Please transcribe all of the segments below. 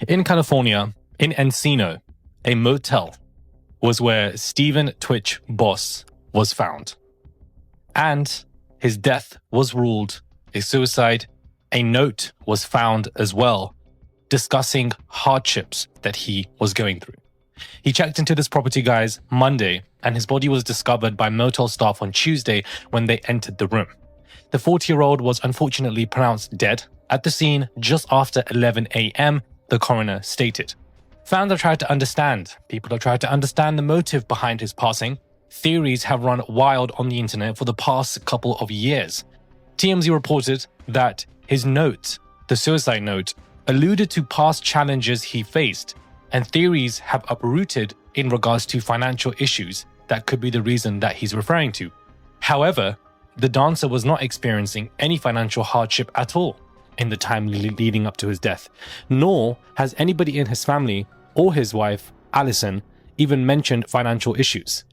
In California, in Encino, a motel was where Stephen Twitch Boss was found. And his death was ruled a suicide. A note was found as well, discussing hardships that he was going through. He checked into this property, guys, Monday, and his body was discovered by motel staff on Tuesday when they entered the room. The 40-year-old was unfortunately pronounced dead at the scene just after 11 a.m., the coroner stated. Fans have tried to understand. People have tried to understand the motive behind his passing. Theories have run wild on the internet for the past couple of years. TMZ reported that his note, the suicide note, alluded to past challenges he faced, and theories have uprooted in regards to financial issues that could be the reason that he's referring to. However, the dancer was not experiencing any financial hardship at all in the time leading up to his death, nor has anybody in his family or his wife, Alison, even mentioned financial issues.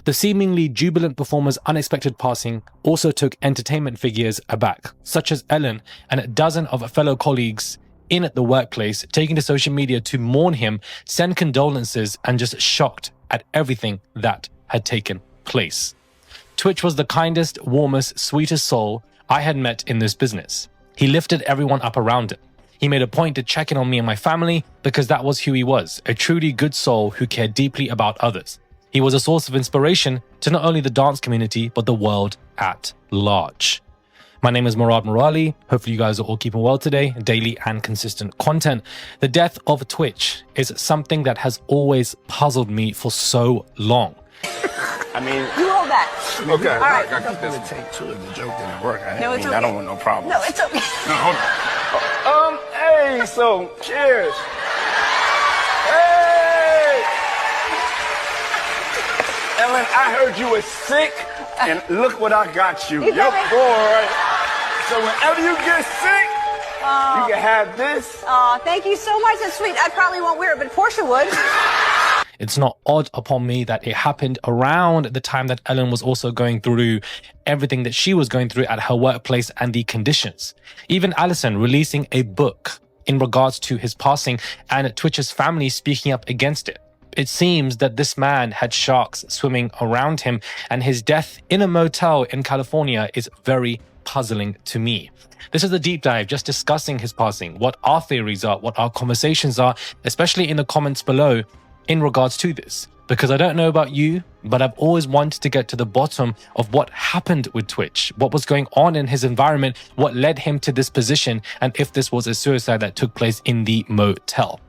The seemingly jubilant performer's unexpected passing also took entertainment figures aback, such as Ellen and a dozen of fellow colleagues in the workplace, taking to social media to mourn him, send condolences, and just shocked at everything that had taken place. Twitch was the kindest, warmest, sweetest soul I had met in this business. He lifted everyone up around him. He made a point to check in on me and my family because that was who he was, a truly good soul who cared deeply about others. He was a source of inspiration to not only the dance community, but the world at large. My name is Murad Murali. Hopefully you guys are all keeping well today. Daily and consistent content. The death of Twitch is something that has always puzzled me for so long. I mean, you hold that. Okay, all right. I got this. Take two of the joke didn't work. Okay. I don't want no problem. No, it's okay. No, hold on. Hey, so cheers. Hey, Ellen, I heard you were sick, and look what I got you. Your boy. So whenever you get sick, you can have this. Thank you so much. That's sweet. I probably won't wear it, but Portia would. It's not odd upon me that it happened around the time that Ellen was also going through everything that she was going through at her workplace and the conditions. Even Alison releasing a book in regards to his passing and Twitch's family speaking up against it. It seems that this man had sharks swimming around him, and his death in a motel in California is very puzzling to me. This is a deep dive, just discussing his passing, what our theories are, what our conversations are, especially in the comments below in regards to this. Because I don't know about you, but I've always wanted to get to the bottom of what happened with Twitch, what was going on in his environment, what led him to this position, and if this was a suicide that took place in the motel.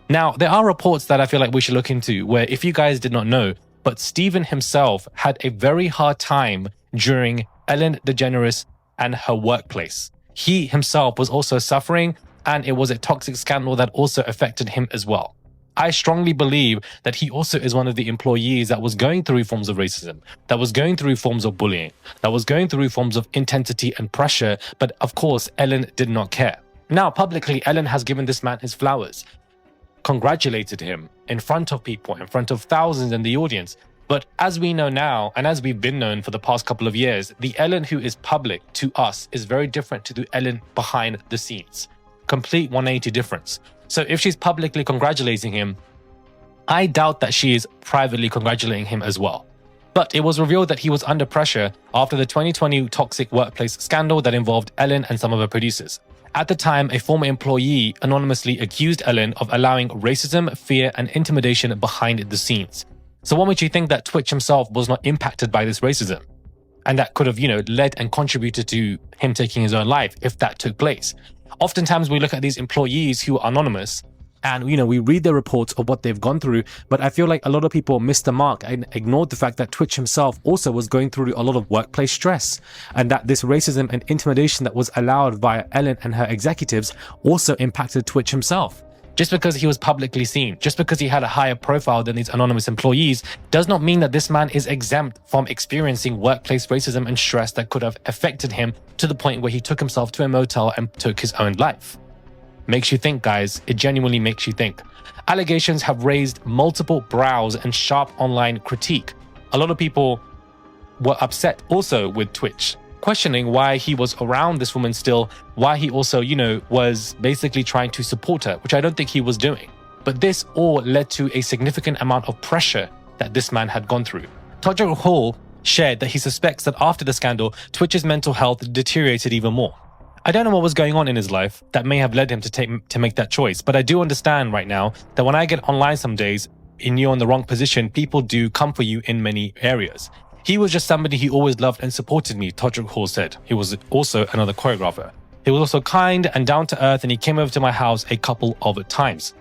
Now, there are reports that I feel like we should look into where, if you guys did not know, but Stephen himself had a very hard time during Ellen Degeneres and her workplace. He himself was also suffering, and it was a toxic scandal that also affected him as well. I strongly believe that he also is one of the employees that was going through forms of racism, that was going through forms of bullying, that was going through forms of intensity and pressure, but of course, Ellen did not care. Now, publicly, Ellen has given this man his flowers, congratulated him in front of people, in front of thousands in the audience. But as we know now, and as we've been known for the past couple of years, the Ellen who is public to us is very different to the Ellen behind the scenes. Complete 180 difference. So if she's publicly congratulating him, I doubt that she is privately congratulating him as well. But it was revealed that he was under pressure after the 2020 toxic workplace scandal that involved Ellen and some of her producers. At the time, a former employee anonymously accused Ellen of allowing racism, fear, and intimidation behind the scenes. So what makes you think that Twitch himself was not impacted by this racism? And that could have, led and contributed to him taking his own life if that took place. Oftentimes we look at these employees who are anonymous and, we read their reports of what they've gone through. But I feel like a lot of people missed the mark and ignored the fact that Twitch himself also was going through a lot of workplace stress, and that this racism and intimidation that was allowed via Ellen and her executives also impacted Twitch himself. Just because he was publicly seen, just because he had a higher profile than these anonymous employees, does not mean that this man is exempt from experiencing workplace racism and stress that could have affected him to the point where he took himself to a motel and took his own life. Makes you think, guys. It genuinely makes you think. Allegations have raised multiple brows and sharp online critique. A lot of people were upset also with Twitch questioning why he was around this woman still, why he also, was basically trying to support her, which I don't think he was doing. But this all led to a significant amount of pressure that this man had gone through. Todrick Hall shared that he suspects that after the scandal, Twitch's mental health deteriorated even more. I don't know what was going on in his life that may have led him to make that choice, but I do understand right now that when I get online some days and you're in the wrong position, people do come for you in many areas. He was just somebody who always loved and supported me, Todrick Hall said. He was also another choreographer. He was also kind and down to earth, and he came over to my house a couple of times.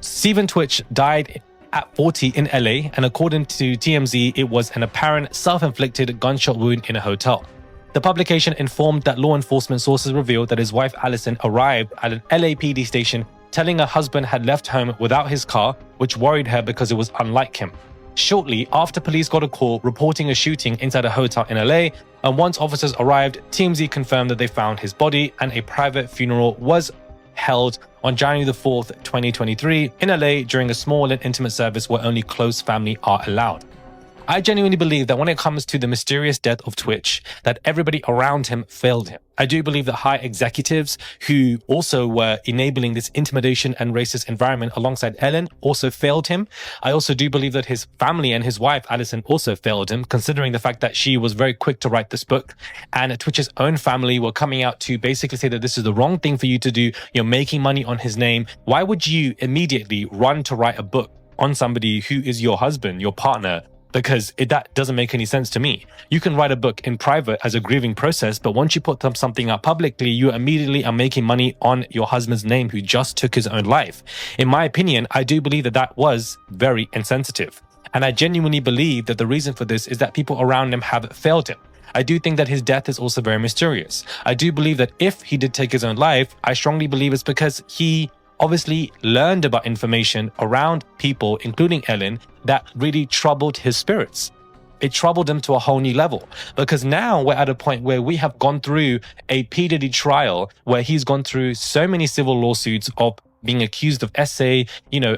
Stephen Twitch died at 40 in LA, and according to TMZ, it was an apparent self-inflicted gunshot wound in a hotel. The publication informed that law enforcement sources revealed that his wife Alison arrived at an LAPD station telling her husband had left home without his car, which worried her because it was unlike him. Shortly after police got a call reporting a shooting inside a hotel in LA, and once officers arrived, TMZ confirmed that they found his body and a private funeral was held on January the 4th, 2023 in LA during a small and intimate service where only close family are allowed. I genuinely believe that when it comes to the mysterious death of Twitch, that everybody around him failed him. I do believe that high executives who also were enabling this intimidation and racist environment alongside Ellen also failed him. I also do believe that his family and his wife, Alison, also failed him, considering the fact that she was very quick to write this book. And Twitch's own family were coming out to basically say that this is the wrong thing for you to do. You're making money on his name. Why would you immediately run to write a book on somebody who is your husband, your partner? Because that doesn't make any sense to me. You can write a book in private as a grieving process, but once you put something out publicly, you immediately are making money on your husband's name who just took his own life. In my opinion, I do believe that was very insensitive. And I genuinely believe that the reason for this is that people around him have failed him. I do think that his death is also very mysterious. I do believe that if he did take his own life, I strongly believe it's because he obviously learned about information around people, including Ellen, that really troubled his spirits. It troubled him to a whole new level, because now we're at a point where we have gone through a P. Diddy trial where he's gone through so many civil lawsuits of being accused of SA,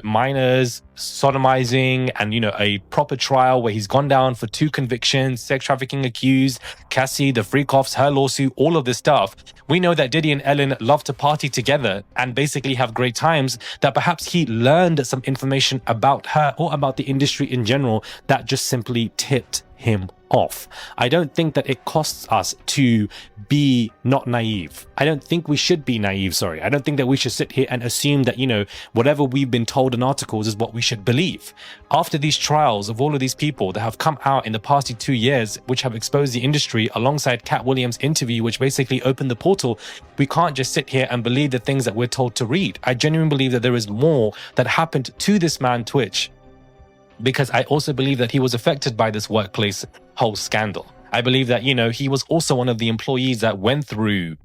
minors, sodomizing, and, a proper trial where he's gone down for 2 convictions, sex trafficking accused, Cassie, the freak-offs, her lawsuit, all of this stuff. We know that Diddy and Ellen love to party together and basically have great times, that perhaps he learned some information about her or about the industry in general that just simply tipped him off. I don't think that it costs us to be not naive. I don't think we should be naive, sorry. I don't think that we should sit here and assume that, whatever we've been told in articles is what we should believe. After these trials of all of these people that have come out in the past 2 years, which have exposed the industry alongside Cat Williams' interview, which basically opened the portal, we can't just sit here and believe the things that we're told to read. I genuinely believe that there is more that happened to this man, Twitch, because I also believe that he was affected by this workplace whole scandal. I believe that, he was also one of the employees that went through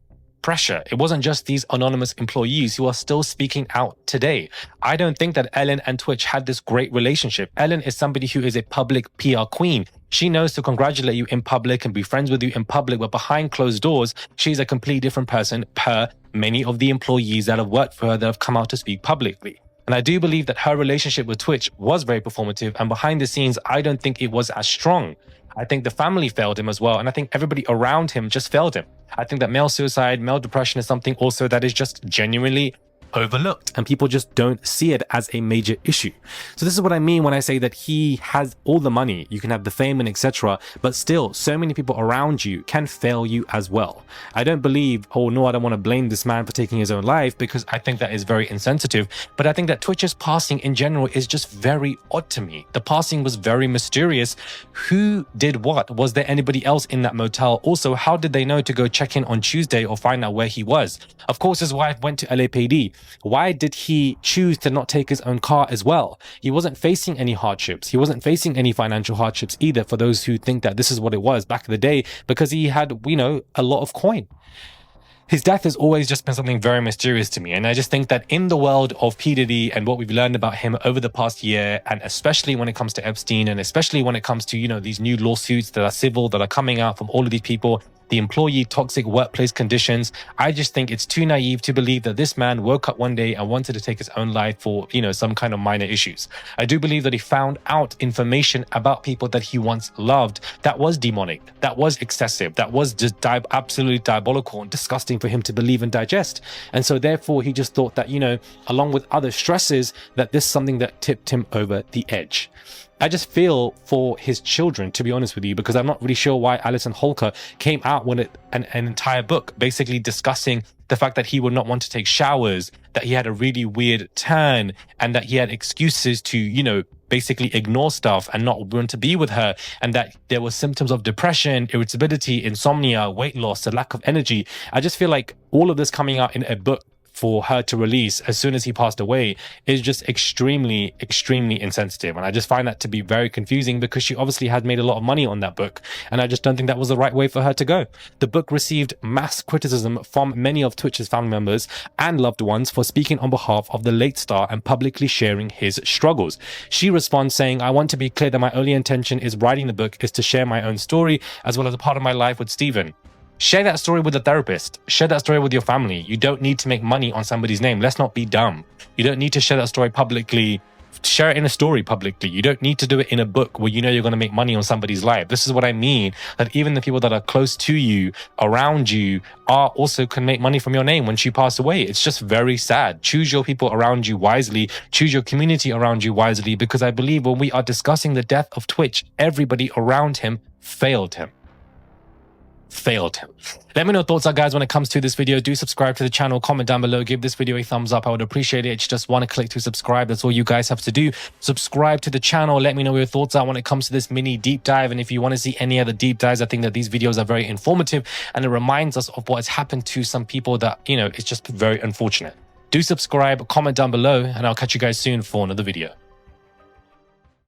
pressure. It wasn't just these anonymous employees who are still speaking out today. I don't think that Ellen and Twitch had this great relationship. Ellen is somebody who is a public PR queen. She knows to congratulate you in public and be friends with you in public, but behind closed doors, she's a completely different person per many of the employees that have worked for her that have come out to speak publicly. And I do believe that her relationship with Twitch was very performative, and behind the scenes, I don't think it was as strong. I think the family failed him as well, and I think everybody around him just failed him. I think that male suicide, male depression is something also that is just genuinely overlooked, and people just don't see it as a major issue. So this is what I mean when I say that he has all the money, you can have the fame and etc., but still so many people around you can fail you as well. I don't believe, I don't want to blame this man for taking his own life, because I think that is very insensitive, but I think that Twitch's passing in general is just very odd to me. The passing was very mysterious. Who did what? Was there anybody else in that motel? Also, how did they know to go check in on Tuesday or find out where he was? Of course, his wife went to LAPD. Why did he choose to not take his own car as well? He wasn't facing any hardships. He wasn't facing any financial hardships either, for those who think that this is what it was back in the day, because he had, a lot of coin. His death has always just been something very mysterious to me. And I just think that in the world of P. Diddy and what we've learned about him over the past year, and especially when it comes to Epstein, and especially when it comes to, these new lawsuits that are civil, that are coming out from all of these people, the employee toxic workplace conditions. I just think it's too naive to believe that this man woke up one day and wanted to take his own life for, you know, some kind of minor issues. I do believe that he found out information about people that he once loved that was demonic, that was excessive, that was just absolutely diabolical and disgusting for him to believe and digest. And so therefore he just thought that, you know, along with other stresses, that this is something that tipped him over the edge. I just feel for his children, to be honest with you, because I'm not really sure why Alison Holker came out with an entire book basically discussing the fact that he would not want to take showers, that he had a really weird turn, and that he had excuses to, you know, basically ignore stuff and not want to be with her, and that there were symptoms of depression, irritability, insomnia, weight loss, a lack of energy. I just feel like all of this coming out in a book for her to release as soon as he passed away is just extremely, extremely insensitive. And I just find that to be very confusing, because she obviously had made a lot of money on that book. And I just don't think that was the right way for her to go. The book received mass criticism from many of Twitch's family members and loved ones for speaking on behalf of the late star and publicly sharing his struggles. She responds saying, "I want to be clear that my only intention is writing the book is to share my own story as well as a part of my life with Stephen." Share that story with a therapist. Share that story with your family. You don't need to make money on somebody's name. Let's not be dumb. You don't need to share that story publicly. Share it in a story publicly. You don't need to do it in a book where you know you're going to make money on somebody's life. This is what I mean, that even the people that are close to you, around you, also can make money from your name once you pass away. It's just very sad. Choose your people around you wisely. Choose your community around you wisely, because I believe when we are discussing the death of Twitch, everybody around him failed him. Let me know your thoughts are, guys, when it comes to this video. Do subscribe to the channel, comment down below, give this video a thumbs up. I would appreciate it. It's just one click to subscribe. That's all you guys have to do. Subscribe to the channel. Let me know what your thoughts are when it comes to this mini deep dive. And if you want to see any other deep dives, I think that these videos are very informative, and it reminds us of what has happened to some people that, you know, it's just very unfortunate. Do subscribe, comment down below, and I'll catch you guys soon for another video.